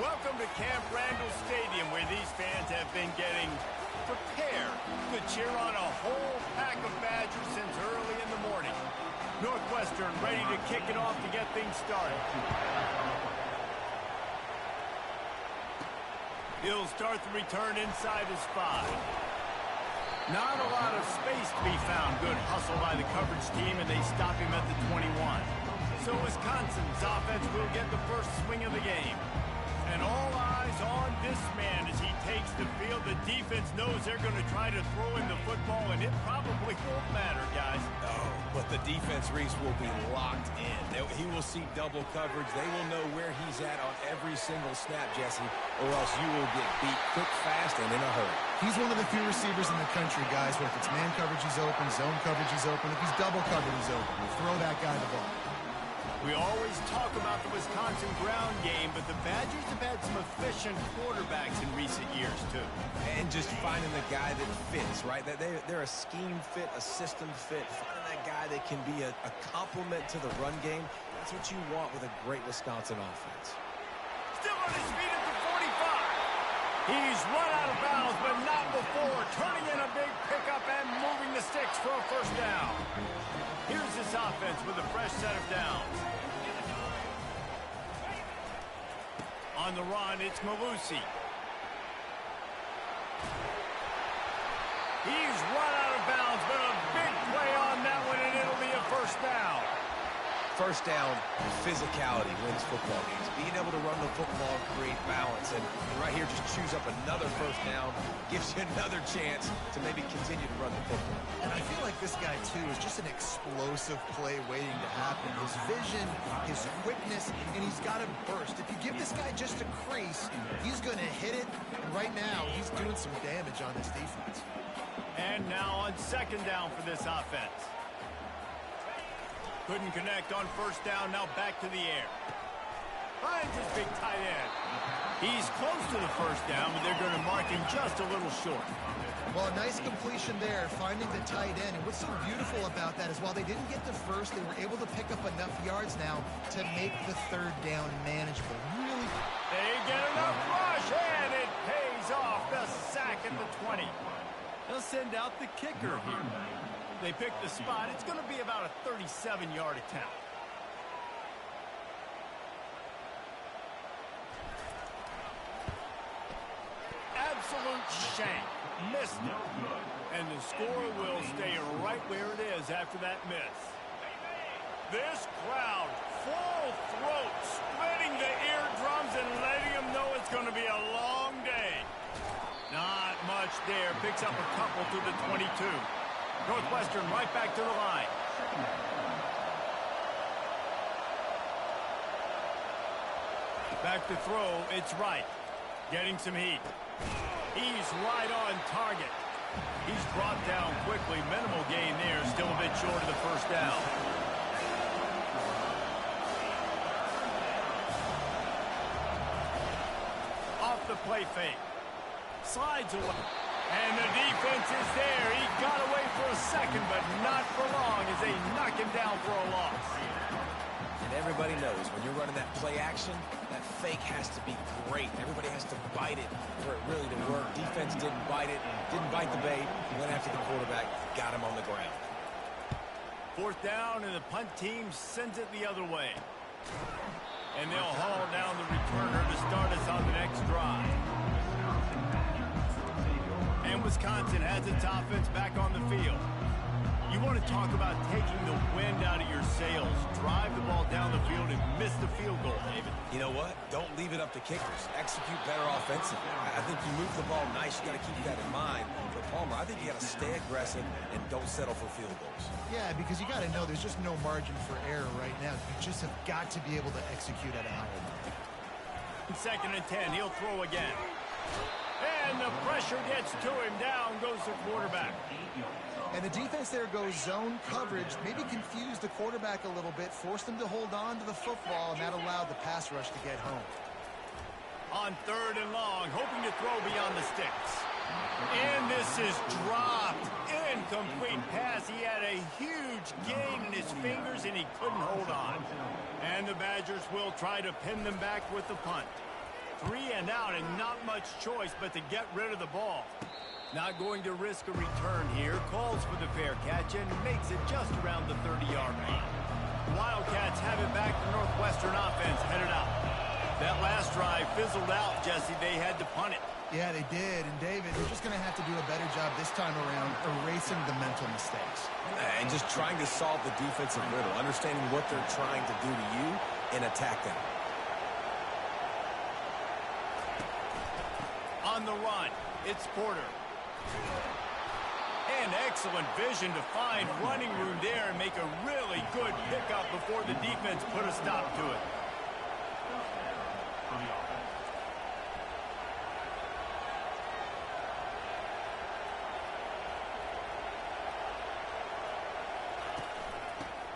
Welcome to Camp Randall Stadium, where these fans have been getting prepared to cheer on a whole pack of Badgers since early in the morning. Northwestern ready to kick it off to get things started. He'll start the return inside his 5. Not a lot of space to be found. Good hustle by the coverage team, and they stop him at the 21. So Wisconsin's offense will get the first swing of the game. And all eyes on this man as he takes the field. The defense knows they're going to try to throw in the football, and it probably won't matter, guys. Oh, but the defense, Reese, will be locked in. He will see double coverage. They will know where he's at on every single snap, Jesse, or else you will get beat quick, fast, and in a hurry. He's one of the few receivers in the country, guys, where if it's man coverage, he's open, zone coverage, he's open. If he's double covered, he's open. We'll throw that guy the ball. We always talk about the Wisconsin ground game, but the Badgers have had some efficient quarterbacks in recent years, too. And just finding the guy that fits, right? They're a scheme fit, a system fit. Finding that guy that can be a complement to the run game, that's what you want with a great Wisconsin offense. Still on his feet at the 45. He's run out of bounds, but not before. Turning in a big pickup and moving the sticks for a first down. Here's this offense with a fresh set of downs. On the run, it's Malusi. He's run out of bounds, but a big play on that one, and it'll be a first down. First down, physicality wins football games. Being able to run the football, create balance, and right here just choose up another first down, gives you another chance to maybe continue to run the football. And I feel like this guy, too, is just an explosive play waiting to happen. His vision, his quickness, and he's got to burst. If you give this guy just a crease, he's going to hit it. And right now, he's doing some damage on this defense. And now on second down for this offense. Couldn't connect on first down, now back to the air. Finds his big tight end. He's close to the first down, but they're going to mark him just a little short. Well, a nice completion there, finding the tight end. And what's so beautiful about that is while they didn't get the first, they were able to pick up enough yards now to make the third down manageable. Really. They get enough rush, and it pays off. The sack at the 20. They'll send out the kicker here. They pick the spot. It's going to be about a 37-yard attempt. Absolute shank. Missed it. And the score will stay right where it is after that miss. This crowd, full throat, splitting the eardrums and letting them know it's going to be a long day. Not much there. Picks up a couple to the 22. Northwestern right back to the line. Back to throw, it's right. Getting some heat. He's right on target. He's brought down quickly. Minimal gain there. Still a bit short of the first down. Off the play fake. Slides away. And the defense is there. He got away for a second, but not for long as they knock him down for a loss. And everybody knows when you're running that play action, that fake has to be great. Everybody has to bite it for it really to work. Defense didn't bite it, didn't bite the bait, went after the quarterback, got him on the ground. Fourth down, and the punt team sends it the other way. And they'll haul down the returner to start us on the next drive. And Wisconsin has its offense back on the field. You want to talk about taking the wind out of your sails. Drive the ball down the field and miss the field goal, David. You know what? Don't leave it up to kickers. Execute better offensively. I think you move the ball nice. You got to keep that in mind. But Palmer, I think you got to stay aggressive and don't settle for field goals. Yeah, because you got to know there's just no margin for error right now. You just have got to be able to execute at a high level. Second and 10, he'll throw again. And the pressure gets to him. Down goes the quarterback. And the defense there goes zone coverage, maybe confused the quarterback a little bit, forced him to hold on to the football, and that allowed the pass rush to get home. On third and long, hoping to throw beyond the sticks. And this is dropped. Incomplete pass. He had a huge gain in his fingers, and he couldn't hold on. And the Badgers will try to pin them back with the punt. 3 and out and not much choice but to get rid of the ball. Not going to risk a return here. Calls for the fair catch and makes it just around the 30-yard line. Wildcats have it back. The Northwestern offense headed out. That last drive fizzled out, Jesse. They had to punt it. Yeah, they did. And, David, they're just going to have to do a better job this time around erasing the mental mistakes. And just trying to solve the defensive riddle, understanding what they're trying to do to you and attack them. On the run, it's Porter. And excellent vision to find running room there and make a really good pickup before the defense put a stop to it.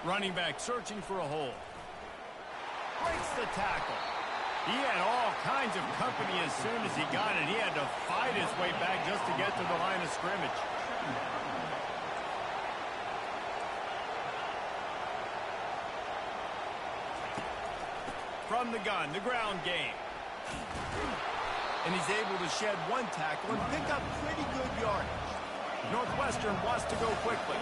Running back searching for a hole. Breaks the tackle. He had all kinds of company as soon as he got it. He had to fight his way back just to get to the line of scrimmage. From the gun, the ground game. And he's able to shed one tackle and pick up pretty good yardage. Northwestern wants to go quickly.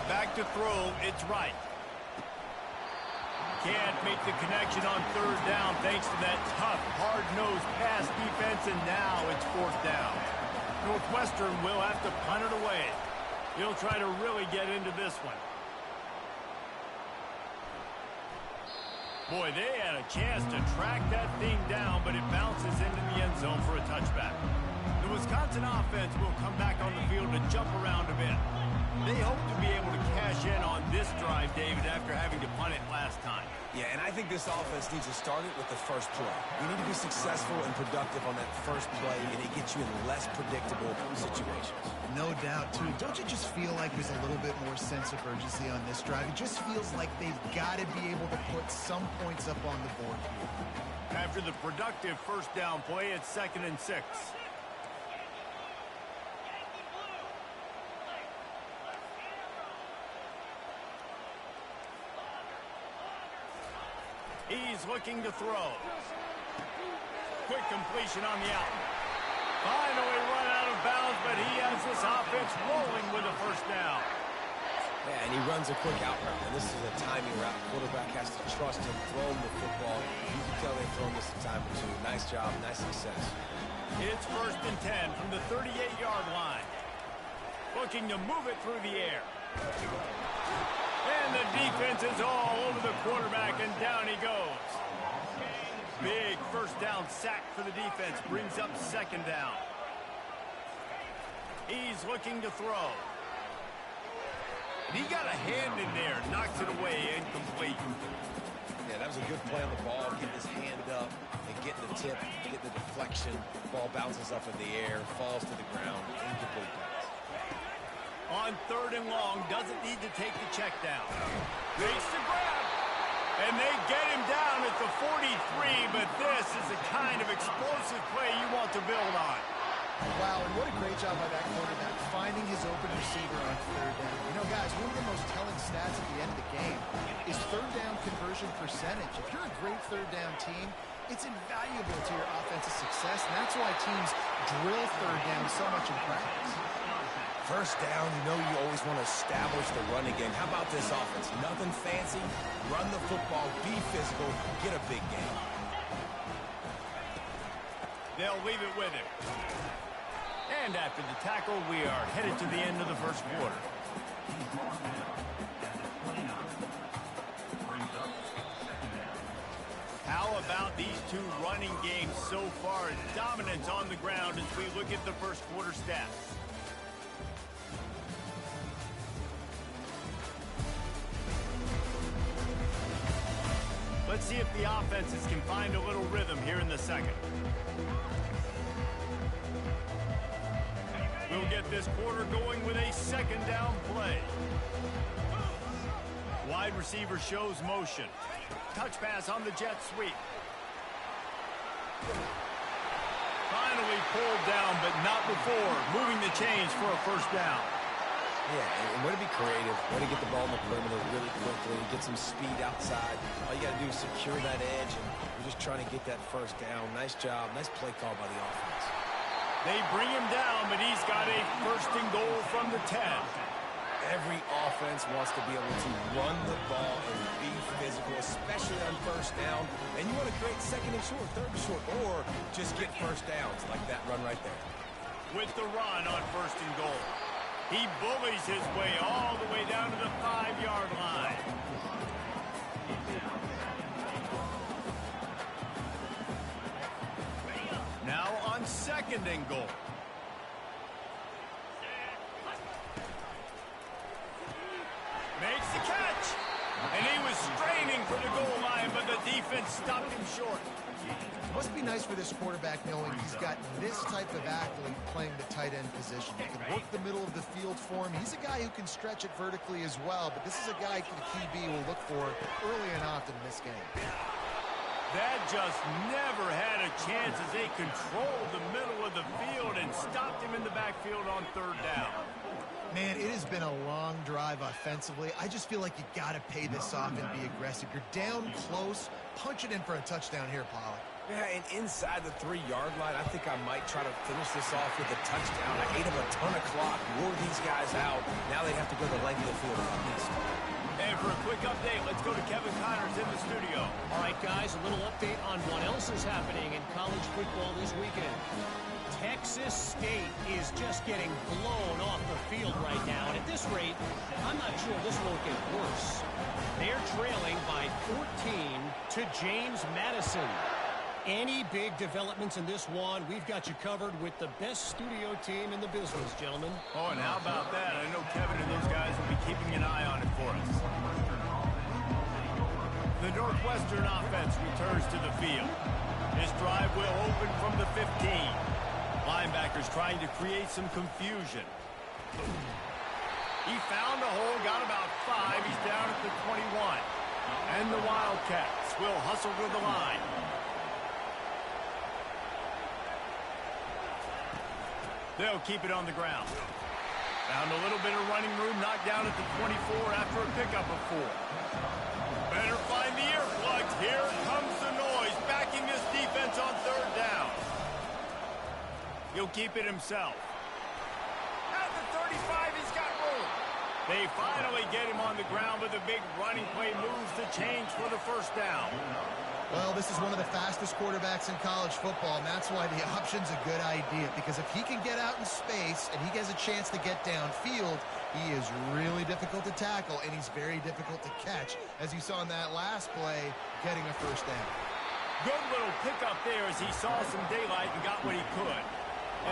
Back to throw, it's right. Can't make the connection on third down thanks to that tough, hard-nosed pass defense, and now it's fourth down. Northwestern will have to punt it away. He'll try to really get into this one. Boy, they had a chance to track that thing down, but it bounces into the end zone for a touchback. The Wisconsin offense will come back on the field to jump around a bit. They hope to be able to cash in on this drive, David, after having to punt it last time. Yeah, and I think this offense needs to start it with the first play. You need to be successful and productive on that first play, and it gets you in less predictable situations. No doubt, too. Don't you just feel like there's a little bit more sense of urgency on this drive? It just feels like they've got to be able to put some points up on the board here. After the productive first down play, it's 2nd and 6. He's looking to throw. Quick completion on the out. Finally run out of bounds, but he has this offense rolling with a first down. Yeah, and he runs a quick out route, and this is a timing route. The quarterback has to trust him, throw him the football. You can tell they've thrown this a time or two. Nice job, nice success. It's 1st and 10 from the 38-yard line. Looking to move it through the air. And the defense is all over the quarterback, and down he goes. Big first down sack for the defense. Brings up 2nd down. He's looking to throw. And he got a hand in there. Knocks it away, incomplete. Yeah, that was a good play on the ball. Getting his hand up and getting the tip, getting the deflection. Ball bounces up in the air, falls to the ground. Incomplete pass. On 3rd and long, doesn't need to take the check down. Makes the grab. And they get him down at the 43, but this is the kind of explosive play you want to build on. Wow, and what a great job by that quarterback, finding his open receiver on 3rd down. You know, guys, one of the most telling stats at the end of the game is 3rd down conversion percentage. If you're a great 3rd down team, it's invaluable to your offensive success, and that's why teams drill 3rd down so much in practice. First down, you know you always want to establish the running game. How about this offense? Nothing fancy. Run the football, be physical, get a big game. They'll leave it with him. And after the tackle, we are headed to the end of the first quarter. How about these two running games so far? Dominance on the ground as we look at the first quarter stats. Let's see if the offenses can find a little rhythm here in the second. We'll get this quarter going with a 2nd down play. Wide receiver shows motion. Touch pass on the jet sweep. Finally pulled down, but not before moving the chains for a first down. Yeah, and way to be creative, way to get the ball in the perimeter really quickly, get some speed outside. All you got to do is secure that edge, and you're just trying to get that first down. Nice job, nice play call by the offense. They bring him down, but he's got a first and goal from the 10. Every offense wants to be able to run the ball and be physical, especially on first down. And you want to create second and short, third and short, or just get first downs like that run right there. With the run on first and goal. He bullies his way all the way down to the 5-yard line. Now on second and goal. Makes the catch. And he was straining for the goal line, but the defense stopped him short. Must be nice for this quarterback knowing he's got this type of athlete playing the tight end position. He can work the middle of the field for him. He's a guy who can stretch it vertically as well, but this is a guy the QB will look for early and often in this game. That just never had a chance as they controlled the middle of the field and stopped him in the backfield on third down. Man, it has been a long drive offensively. I just feel like you got to pay this off and be aggressive. You're down close. Punch it in for a touchdown here, Pollock. Yeah, and inside the 3-yard line, I think I might try to finish this off with a touchdown. I ate up a ton of clock, wore these guys out. Now they have to go the length of the field at least. And for a quick update, let's go to Kevin Connors in the studio. All right, guys, a little update on what else is happening in college football this weekend. Texas State is just getting blown off the field right now. And at this rate, I'm not sure this won't get worse. They're trailing by 14 to James Madison. Any big developments in this one, we've got you covered with the best studio team in the business, gentlemen. Oh, and how about that? I know Kevin and those guys will be keeping an eye on it for us. The Northwestern offense returns to the field. This drive will open from the 15. Linebackers trying to create some confusion. He found a hole, got about 5. He's down at the 21. And the Wildcats will hustle to the line. They'll keep it on the ground. Found a little bit of running room, knocked down at the 24 after a pickup of 4. Better find the earplugs. Here comes the noise, backing this defense on third down. He'll keep it himself. At the 35, he's got room. They finally get him on the ground, but the big running play moves the chains for the first down. Well, this is one of the fastest quarterbacks in college football, and that's why the option's a good idea, because if he can get out in space and he gets a chance to get downfield, he is really difficult to tackle, and he's very difficult to catch, as you saw in that last play, getting a first down. Good little pickup there as he saw some daylight and got what he could.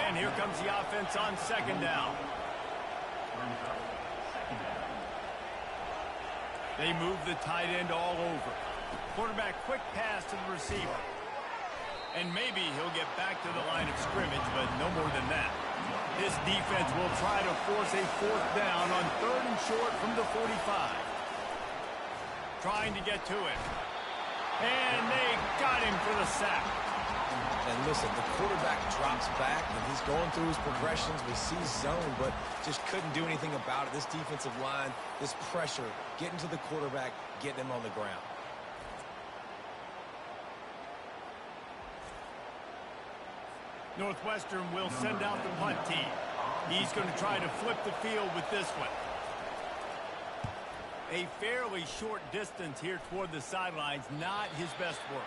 And here comes the offense on second down. They move the tight end all over. Quarterback quick pass to the receiver. And maybe he'll get back to the line of scrimmage, but no more than that. This defense will try to force a fourth down on third and short from the 45. Trying to get to it. And they got him for the sack. And listen, the quarterback drops back, and he's going through his progressions. We see zone, but just couldn't do anything about it. This defensive line, this pressure, getting to the quarterback, getting him on the ground. Northwestern will send out the punt team. He's going to try to flip the field with this one. A fairly short distance here toward the sidelines, not his best work.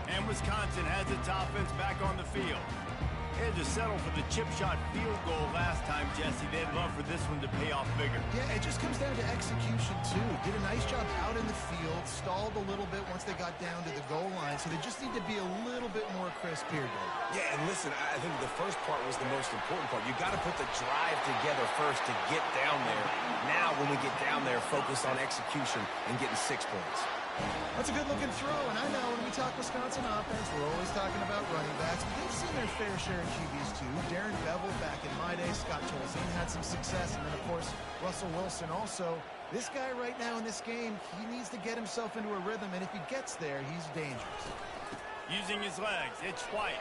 And Wisconsin has its offense back on the field. They had to settle for the chip shot field goal last time, Jesse. They'd love for this one to pay off bigger. Yeah, it just comes down to execution, too. Did a nice job out in the field, stalled a little bit once they got down to the goal line, so they just need to be a little bit more crisp here, Dave. Yeah, and listen, I think the first part was the most important part. You got to put the drive together first to get down there. Now, when we get down there, focus on execution and getting 6 points. That's a good-looking throw, and I know when we talk Wisconsin offense, we're always talking about running backs, but they've seen their fair share of QBs, too. Darren Bevel back in my day, Scott Tolzien had some success, and then, of course, Russell Wilson also. This guy right now in this game, he needs to get himself into a rhythm, and if he gets there, he's dangerous. Using his legs, it's White.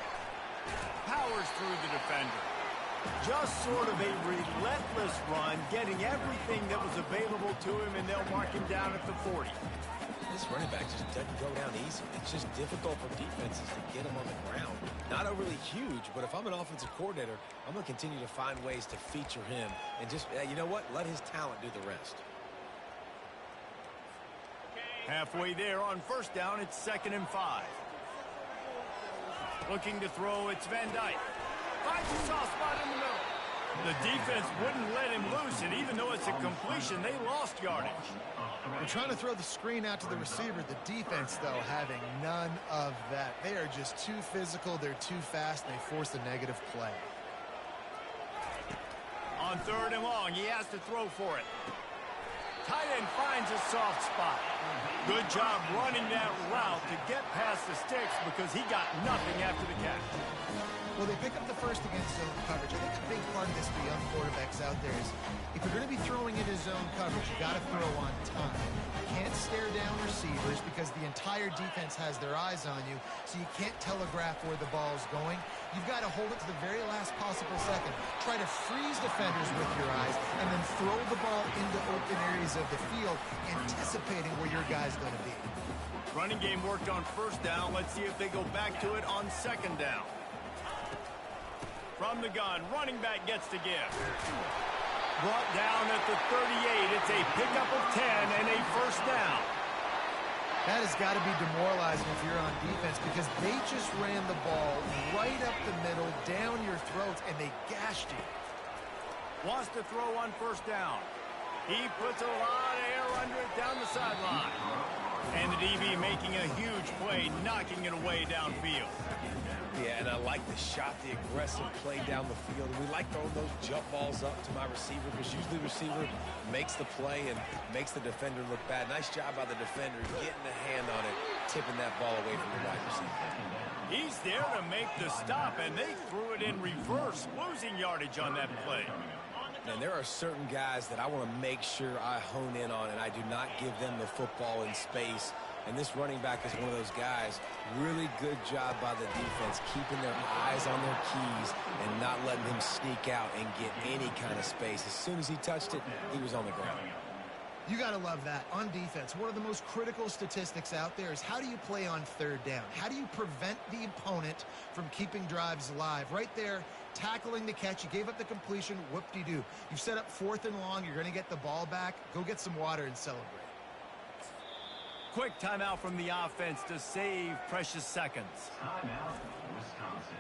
Powers through the defender. Just sort of a relentless run, getting everything that was available to him, and they'll mark him down at the 40. This running back just doesn't go down easy. It's just difficult for defenses to get him on the ground. Not overly huge, but if I'm an offensive coordinator, I'm going to continue to find ways to feature him and just, you know what, let his talent do the rest. Halfway there on first down, it's 2nd and 5. Looking to throw, it's Van Dyke. Finds a soft spot in the middle. The defense wouldn't let him loose, and even though it's a completion, they lost yardage. They're trying to throw the screen out to the receiver. The defense, though, having none of that. They are just too physical. They're too fast. They force a negative play. On 3rd and long, he has to throw for it. Tight end finds a soft spot. Good job running that route to get past the sticks because he got nothing after the catch. Well, they pick up the first against zone coverage. I think a big part of this for young quarterbacks out there is if you're going to be throwing into zone coverage, you got to throw on time. You can't stare down receivers because the entire defense has their eyes on you, so you can't telegraph where the ball's going. You've got to hold it to the very last possible second. Try to freeze defenders with your eyes and then throw the ball into open areas of the field, anticipating where your guy's going to be. Running game worked on first down. Let's see if they go back to it on 2nd down. From the gun, running back gets to give. Brought down at the 38. It's a pickup of 10 and a first down. That has got to be demoralizing if you're on defense because they just ran the ball right up the middle, down your throats, and they gashed you. Wants to throw on first down. He puts a lot of air under it down the sideline. And the DB making a huge play, knocking it away downfield. Yeah, and I like the shot, the aggressive play down the field. And we like throwing those jump balls up to my receiver because usually the receiver makes the play and makes the defender look bad. Nice job by the defender getting a hand on it, tipping that ball away from the wide receiver. He's there to make the stop, and they threw it in reverse, losing yardage on that play. And there are certain guys that I want to make sure I hone in on, and I do not give them the football in space. And this running back is one of those guys. Really good job by the defense, keeping their eyes on their keys and not letting him sneak out and get any kind of space. As soon as he touched it, he was on the ground. You got to love that. On defense, one of the most critical statistics out there is how do you play on 3rd down? How do you prevent the opponent from keeping drives alive? Right there, tackling the catch. You gave up the completion. Whoop-de-doo. You've set up 4th and long. You're going to get the ball back. Go get some water and celebrate. Quick timeout from the offense to save precious seconds. Timeout, Wisconsin.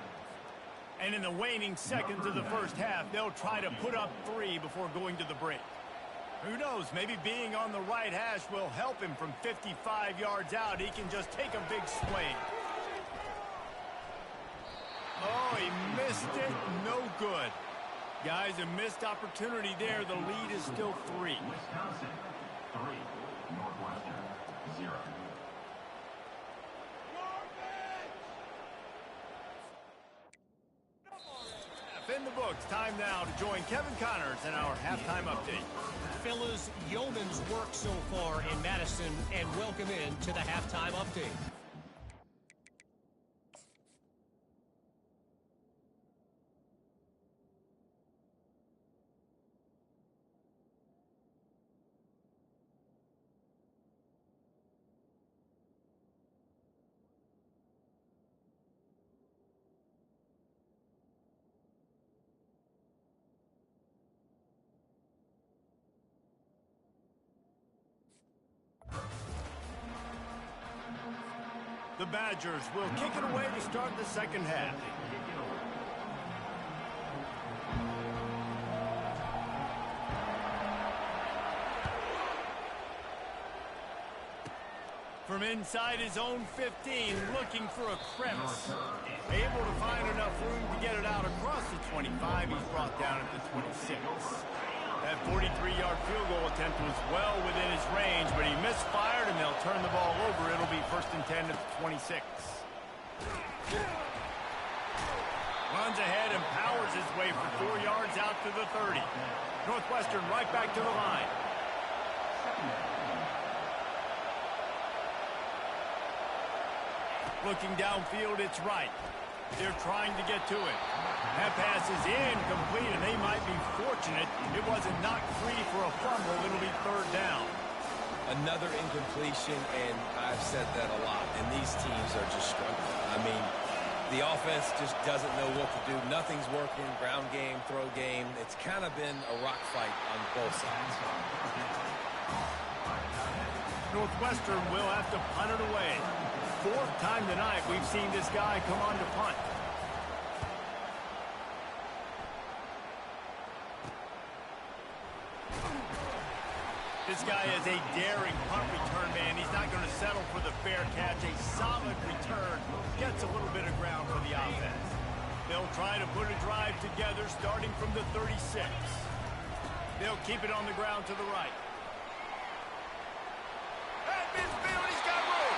And in the waning seconds of the first half, they'll try to put up 3 before going to the break. Who knows, maybe being on the right hash will help him from 55 yards out. He can just take a big swing. Oh, he missed it. No good. Guys, a missed opportunity there. The lead is still 3. Wisconsin, 3. Northwestern, 0. In the books, time now to join Kevin Connors in our halftime update. Fellas, yeoman's work so far in Madison, and welcome in to the halftime update. The Badgers will kick it away to start the second half. From inside his own 15, looking for a crevice. Able to find enough room to get it out across the 25. He's brought down at the 26. That 43-yard field goal attempt was well within his range, but he misfired, and they'll turn the ball over. It'll be 1st and 10 at the 26. Runs ahead and powers his way for 4 yards out to the 30. Northwestern right back to the line. Looking downfield, it's right. They're trying to get to it. That pass is incomplete, and they might be fortunate it wasn't knocked free for a fumble. It'll be third down. Another incompletion, and I've said that a lot, and these teams are just struggling. I mean, the offense just doesn't know what to do. Nothing's working. Ground game, throw game. It's kind of been a rock fight on both sides. Northwestern will have to punt it away. Fourth time tonight we've seen this guy come on to punt. This guy is a daring punt return man. He's not going to settle for the fair catch. A solid return gets a little bit of ground for the offense. They'll try to put a drive together starting from the 36. They'll keep it on the ground to the right. At midfield, he's got room.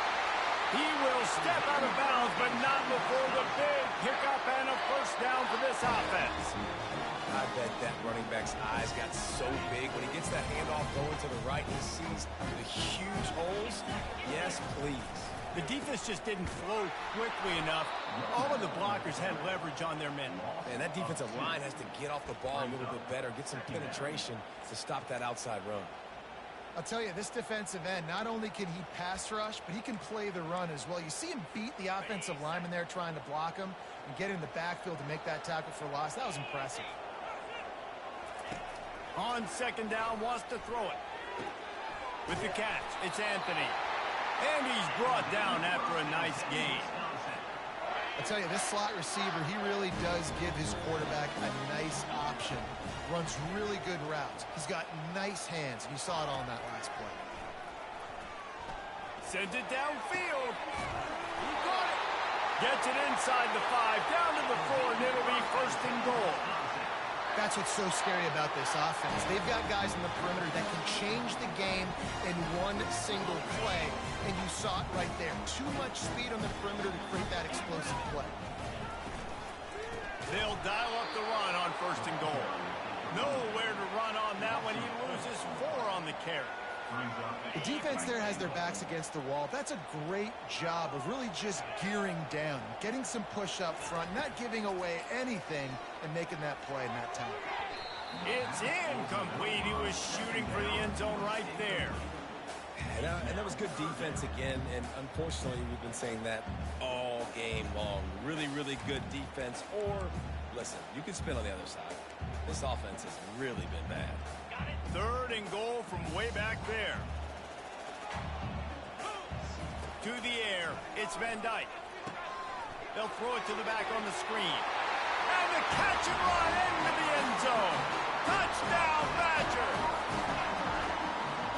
He will step out of bounds, but not before the big pickup and a first down for this offense. I bet that running back's eyes got so big when he gets that handoff going to the right. He sees the huge holes. Yes, please. The defense just didn't flow quickly enough. All of the blockers had leverage on their men. And that defensive line has to get off the ball a little bit better, get some penetration to stop that outside run. I'll tell you, this defensive end, not only can he pass rush, but he can play the run as well. You see him beat the offensive lineman there trying to block him and get in the backfield to make that tackle for loss. That was impressive. On second down, wants to throw it. With the catch, it's Anthony. And he's brought down after a nice gain. I tell you, this slot receiver, he really does give his quarterback a nice option. Runs really good routes. He's got nice hands, and you saw it all in that last play. Sends it downfield. He got it. Gets it inside the 5, down to the 4, and it'll be first and goal. That's what's so scary about this offense. They've got guys in the perimeter that can change the game in one single play, and you saw it right there. Too much speed on the perimeter to create that explosive play. They'll dial up the run on first and goal. Nowhere to run on that one. He loses 4 on the carry. The defense there has their backs against the wall. That's a great job of really just gearing down, getting some push up front, not giving away anything, and making that play in that time. It's incomplete. He was shooting for the end zone right there. And that was good defense again, and unfortunately we've been saying that all game long. Really, really good defense. Or, listen, you can spin on the other side. This offense has really been bad. Third and goal from way back there. To the air, it's Van Dyke. They'll throw it to the back on the screen. And the catch and run into the end zone. Touchdown, Badger!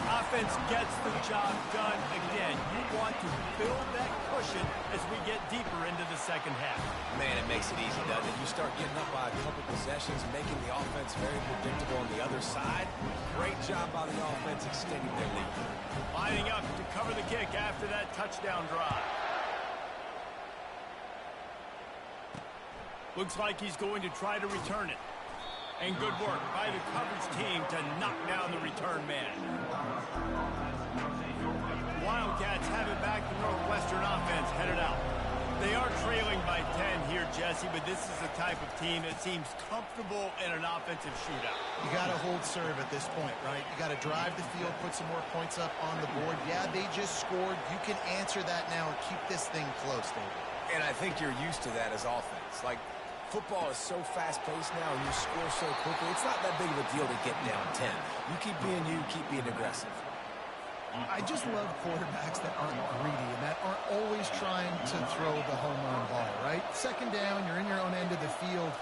Offense gets the job done again. You want to build that cushion as we get deeper into the second half. Man, it makes it easy, doesn't it? You start getting up by a couple possessions, making the offense very predictable on the other side. Great job by the offense extending their lead. Lining up to cover the kick after that touchdown drive. Looks like he's going to try to return it. And good work by the coverage team to knock down the return man. Wildcats have it back. The Northwestern offense headed out. They are trailing by 10 here, Jesse, but this is the type of team that seems comfortable in an offensive shootout. You got to hold serve at this point, right? You got to drive the field, put some more points up on the board. Yeah, they just scored. You can answer that now and keep this thing close, David. And I think you're used to that as offense. Like, football is so fast-paced now, and you score so quickly. It's not that big of a deal to get down 10. You keep being you, keep being aggressive. I just love quarterbacks that aren't greedy and that aren't always trying to throw the home run ball, right? Second down, you're in your own end of the field.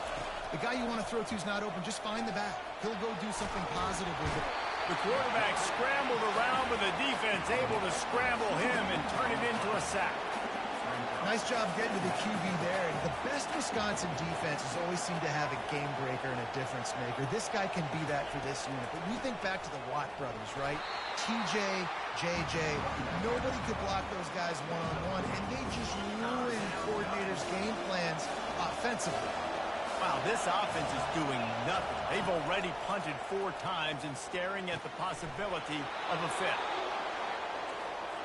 The guy you want to throw to is not open. Just find the back. He'll go do something positive with it. The quarterback scrambled around, but the defense able to scramble him and turn it into a sack. Nice job getting to the QB there. The best Wisconsin defenses always seem to have a game breaker and a difference maker. This guy can be that for this unit. But we think back to the Watt brothers, right? TJ, JJ, nobody could block those guys one-on-one, and they just ruined coordinators' game plans offensively. Wow, this offense is doing nothing. They've already punted 4 times and staring at the possibility of a fifth.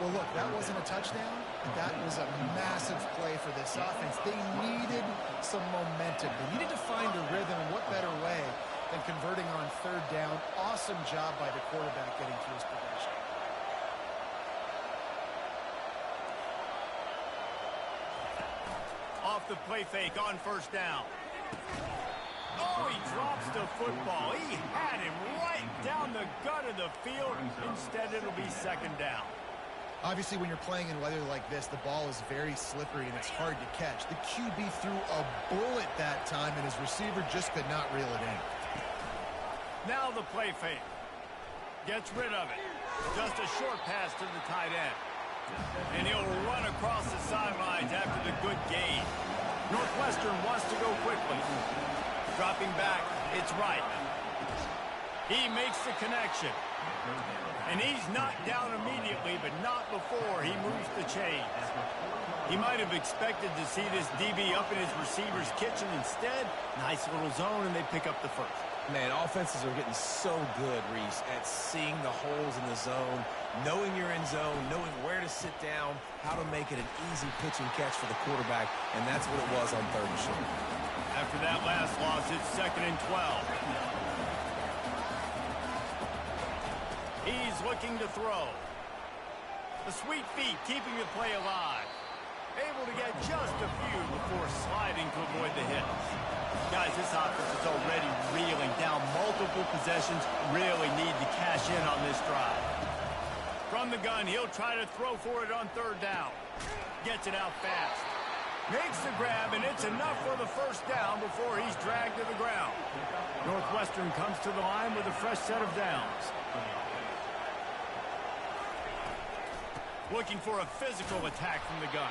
Well, look, that wasn't a touchdown. That was a massive play for this offense. They needed some momentum. They needed to find a rhythm, and what better way than converting on third down. Awesome job by the quarterback getting to his progression. Off the play fake on first down. Oh, he drops the football. He had him right down the gut of the field. Instead, it'll be second down. Obviously, when you're playing in weather like this, the ball is very slippery and it's hard to catch. The QB threw a bullet that time, and his receiver just could not reel it in. Now the play fake. Gets rid of it. Just a short pass to the tight end. And he'll run across the sidelines after the good gain. Northwestern wants to go quickly. Dropping back, it's right. He makes the connection. And he's knocked down immediately, but not before he moves the chains. He might have expected to see this DB up in his receiver's kitchen. Instead, nice little zone, and they pick up the first. Man, offenses are getting so good, Reese, at seeing the holes in the zone, knowing you're in zone, knowing where to sit down, how to make it an easy pitch and catch for the quarterback, and that's what it was on third and short. After that last loss, it's 2nd and 12. He's looking to throw. The sweet feet keeping the play alive. Able to get just a few before sliding to avoid the hits. Guys, this offense is already reeling down multiple possessions. Really need to cash in on this drive. From the gun, he'll try to throw for it on third down. Gets it out fast. Makes the grab, and it's enough for the first down before he's dragged to the ground. Northwestern comes to the line with a fresh set of downs. Looking for a physical attack from the gun.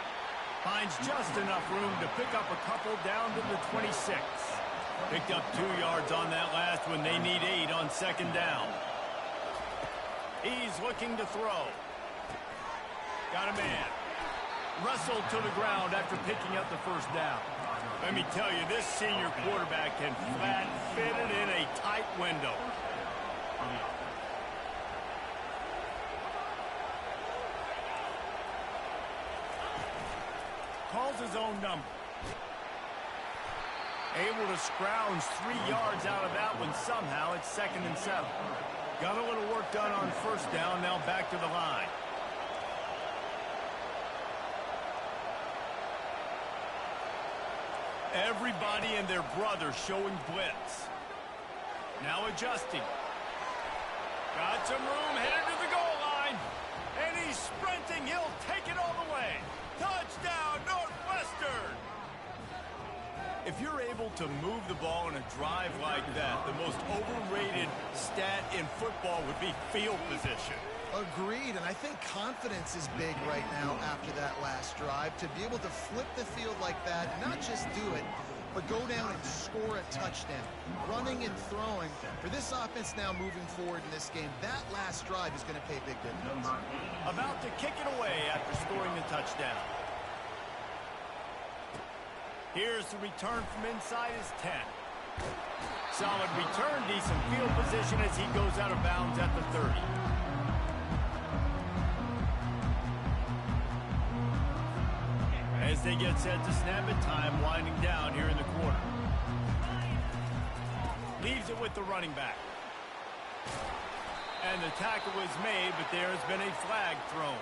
Finds just enough room to pick up a couple down to the 26. Picked up 2 yards on that last one. They need 8 on second down. He's looking to throw. Got a man. Wrestled to the ground after picking up the first down. Let me tell you, this senior quarterback can flat fit it in a tight window. Calls his own number. Able to scrounge 3 yards out of that one somehow. It's 2nd and 7. Got a little work done on first down. Now back to the line. Everybody and their brother showing blitz. Now adjusting. Got some room, headed to the goal line. And he's sprinting. He'll take it all the way. Touchdown, Northwestern! If you're able to move the ball in a drive like that, the most overrated stat in football would be field position. Agreed, and I think confidence is big right now after that last drive. To be able to flip the field like that, not just do it, but go down and score a touchdown. Running and throwing. For this offense now moving forward in this game, that last drive is going to pay big dividends. About to kick it away after scoring the touchdown. Here's the return from inside his 10. Solid return, decent field position as he goes out of bounds at the 30. As they get set to snap it, time winding down here in the quarter. Leaves it with the running back. And the tackle was made, but there has been a flag thrown.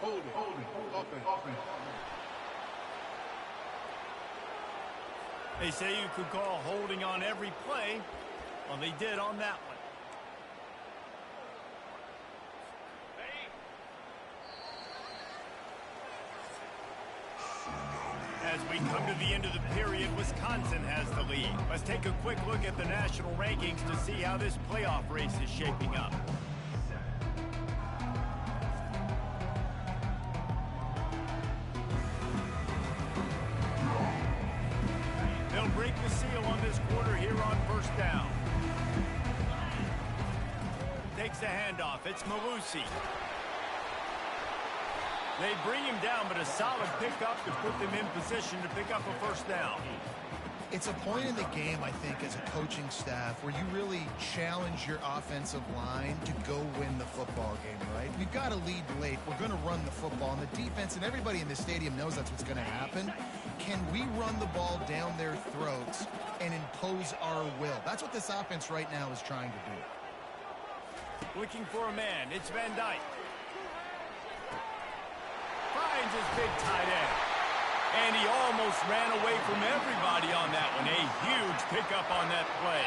Hold it. Offense. They say you could call holding on every play. Well, they did on that one. As we come to the end of the period, Wisconsin has the lead. Let's take a quick look at the national rankings to see how this playoff race is shaping up. They'll break the seal on this quarter here on first down. Takes the handoff. It's Malusi. They bring him down, but a solid pickup to put them in position to pick up a first down. It's a point in the game, I think, as a coaching staff where you really challenge your offensive line to go win the football game, right? We've got to lead late. We're going to run the football. And the defense and everybody in the stadium knows that's what's going to happen. Can we run the ball down their throats and impose our will? That's what this offense right now is trying to do. Looking for a man. It's Van Dyke. Finds his big tight end. And he almost ran away from everybody on that one. A huge pickup on that play.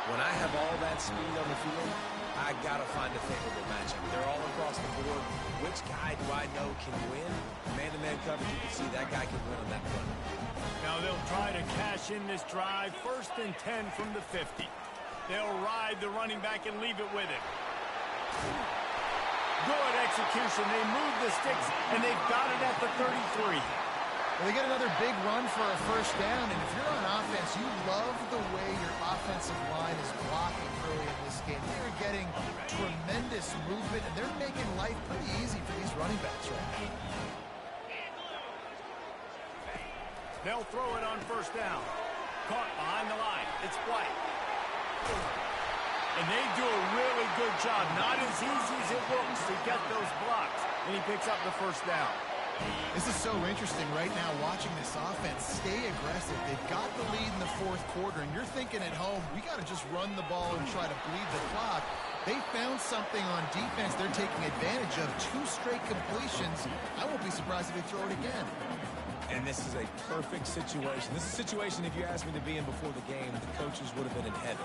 When I have all that speed on the field, I got to find a favorable matchup. They're all across the board. Which guy do I know can win? Man-to-man coverage, you can see that guy can win on that front. Now they'll try to cash in this drive. 1st and 10 from the 50. They'll ride the running back and leave it with him. Good execution. They move the sticks, and they've got it at the 33. Well, they get another big run for a 1st down, and if you're on offense, you love the way your offensive line is blocking early in this game. They are getting tremendous movement, and they're making life pretty easy for these running backs right now. They'll throw it on 1st down. Caught behind the line. It's White. And they do a really good job. Not as easy as it looks to get those blocks. And he picks up the 1st down. This is so interesting right now watching this offense stay aggressive. They've got the lead in the 4th quarter, and you're thinking at home, we got to just run the ball and try to bleed the clock. They found something on defense they're taking advantage of. 2 straight completions. I won't be surprised if they throw it again. And this is a perfect situation. This is a situation, if you asked me to be in before the game, the coaches would have been in heaven.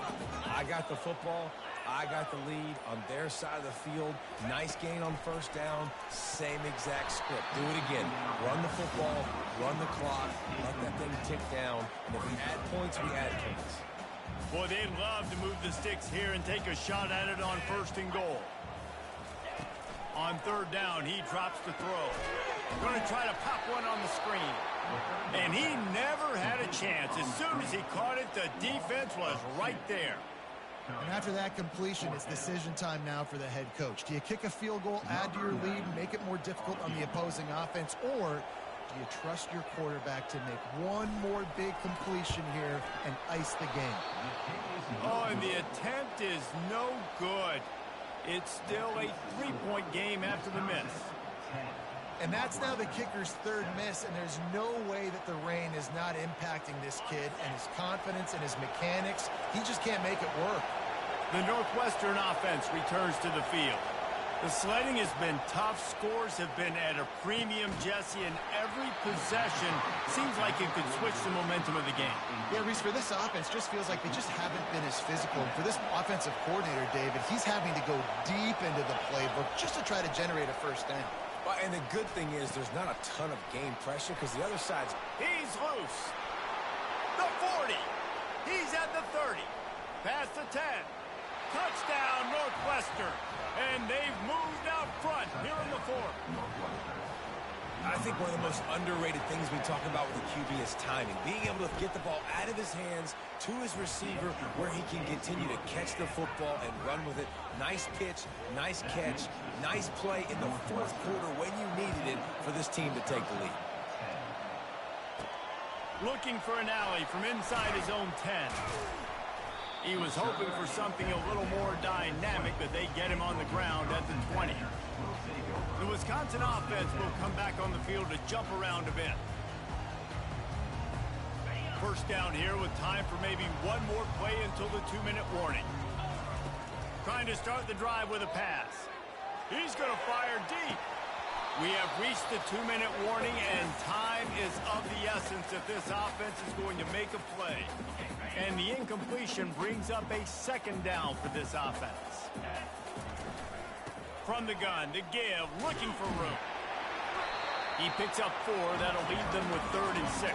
I got the football. I got the lead on their side of the field. Nice gain on 1st down. Same exact script. Do it again. Run the football, run the clock, let that thing tick down. And if we add points, we add points. Boy, they'd love to move the sticks here and take a shot at it on 1st and goal. On 3rd down, he drops to throw. Going to try to pop one on the screen. And he never had a chance. As soon as he caught it, the defense was right there. And after that completion, it's decision time now for the head coach. Do you kick a field goal, add to your lead, and make it more difficult on the opposing offense, or do you trust your quarterback to make one more big completion here and ice the game? Oh, and the attempt is no good. It's still a 3-point game after the miss. And that's now the kicker's 3rd miss, and there's no way that the rain is not impacting this kid and his confidence and his mechanics. He just can't make it work. The Northwestern offense returns to the field. The sledding has been tough. Scores have been at a premium, Jesse, and every possession seems like it could switch the momentum of the game. Yeah, Reese, for this offense, just feels like they just haven't been as physical. And for this offensive coordinator, David, he's having to go deep into the playbook just to try to generate a 1st down. Well, and the good thing is there's not a ton of game pressure because the other side's... He's loose. The 40. He's at the 30. Past the 10. Touchdown, Northwestern. And they've moved out front here in the 4th. I think one of the most underrated things we talk about with the QB is timing. Being able to get the ball out of his hands to his receiver where he can continue to catch the football and run with it. Nice pitch, nice catch, nice play in the 4th quarter when you needed it for this team to take the lead. Looking for an alley from inside his own 10. He was hoping for something a little more dynamic, but they get him on the ground at the 20. The Wisconsin offense will come back on the field to jump around a bit. 1st down here with time for maybe one more play until the 2-minute warning. Trying to start the drive with a pass. He's going to fire deep. We have reached the 2-minute warning, and time is of the essence if this offense is going to make a play. And the incompletion brings up a 2nd down for this offense. From the gun, to give, looking for room. He picks up 4. That'll leave them with 3rd and 6.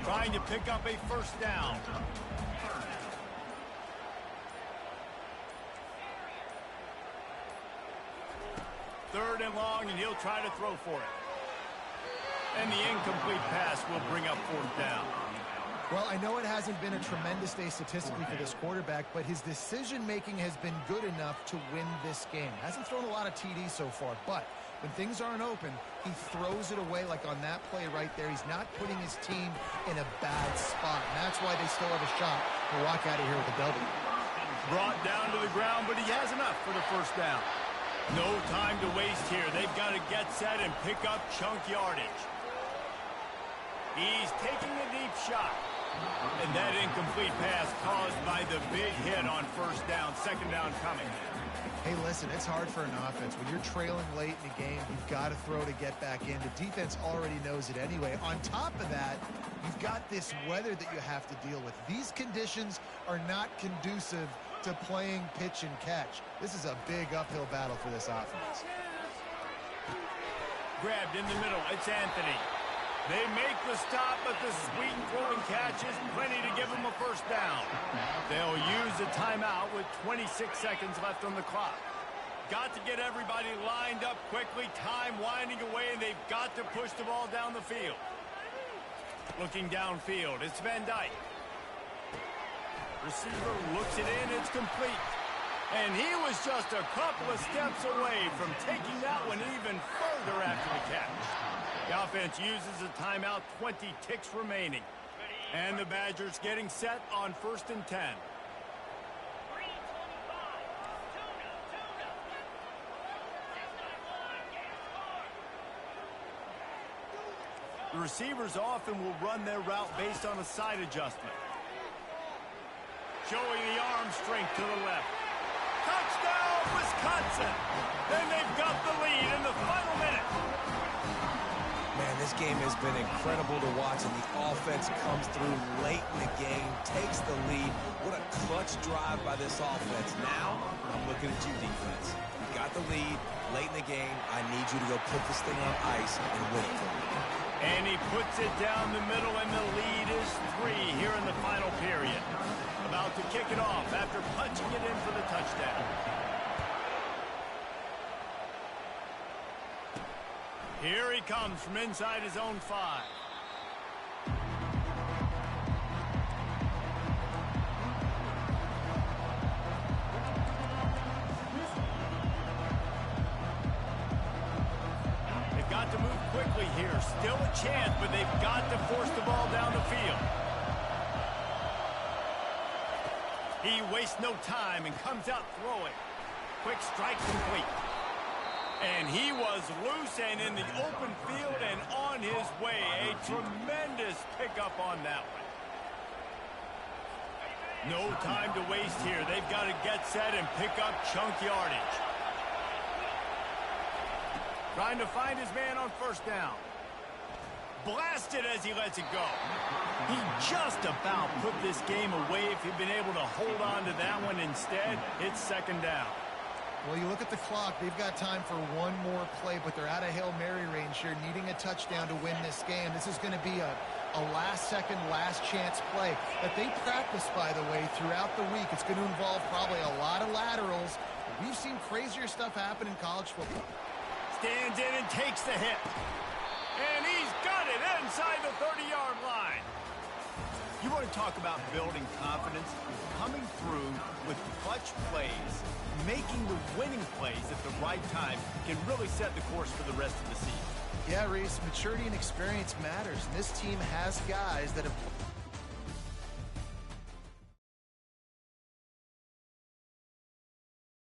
Trying to pick up a 1st down. Third and long, and he'll try to throw for it. And the incomplete pass will bring up 4th down. Well, I know it hasn't been a tremendous day statistically for this quarterback, but his decision-making has been good enough to win this game. Hasn't thrown a lot of TDs so far, but When things aren't open, he throws it away like on that play right there. He's not putting his team in a bad spot, and that's why they still have a shot to walk out of here with a W. Brought down to the ground, but he has enough for the first down. No time to waste here. They've got to get set and pick up chunk yardage. He's taking a deep shot. And that incomplete pass caused by the big hit on first down, second down coming. Hey, listen, it's hard for an offense. When you're trailing late in the game, you've got to throw to get back in. The defense already knows it anyway. On top of that, you've got this weather that you have to deal with. These conditions are not conducive to playing pitch and catch. This is a big uphill battle for this offense. Grabbed in the middle. It's Anthony. They make the stop, but the sweet throwing catch is plenty to give them a first down. They'll use a timeout with 26 seconds left on the clock. Got to get everybody lined up quickly. Time winding away, and they've got to push the ball down the field. Looking downfield, it's Van Dyke. Receiver looks it in, it's complete. And he was just a couple of steps away from taking that one even further after the catch. The offense uses a timeout, 20 ticks remaining. And the Badgers getting set on 1st and 10. The receivers often will run their route based on a side adjustment. Showing the arm strength to the left. Touchdown, Wisconsin! Then they've got the lead in the final minute. Man, this game has been incredible to watch, and the offense comes through late in the game, takes the lead. What a clutch drive by this offense. Now, I'm looking at you, defense. You got the lead late in the game. I need you to go put this thing on ice and win it for me. And he puts it down the middle, and the lead is 3 here in the final period. About to kick it off after punching it in for the touchdown. Here he comes from inside his own 5. They've got to move quickly here. Still a chance, but they've got to force the ball down the field. He wastes no time and comes out throwing. Quick strike complete. And he was loose and in the open field and on his way. A tremendous pickup on that one. No time to waste here. They've got to get set and pick up chunk yardage. Trying to find his man on first down. Blasted as he lets it go. He just about put this game away if he'd been able to hold on to that one. Instead, it's second down. Well, you look at the clock, they've got time for one more play, but they're out of Hail Mary range here, needing a touchdown to win this game. This is going to be a last-second, last-chance play that they practice, by the way, throughout the week. It's going to involve probably a lot of laterals. We've seen crazier stuff happen in college football. Stands in and takes the hit. And he's got it inside the 30-yard line. You want to talk about building confidence? Coming through with clutch plays, making the winning plays at the right time can really set the course for the rest of the season. Yeah, Reese, maturity and experience matters. And this team has guys that have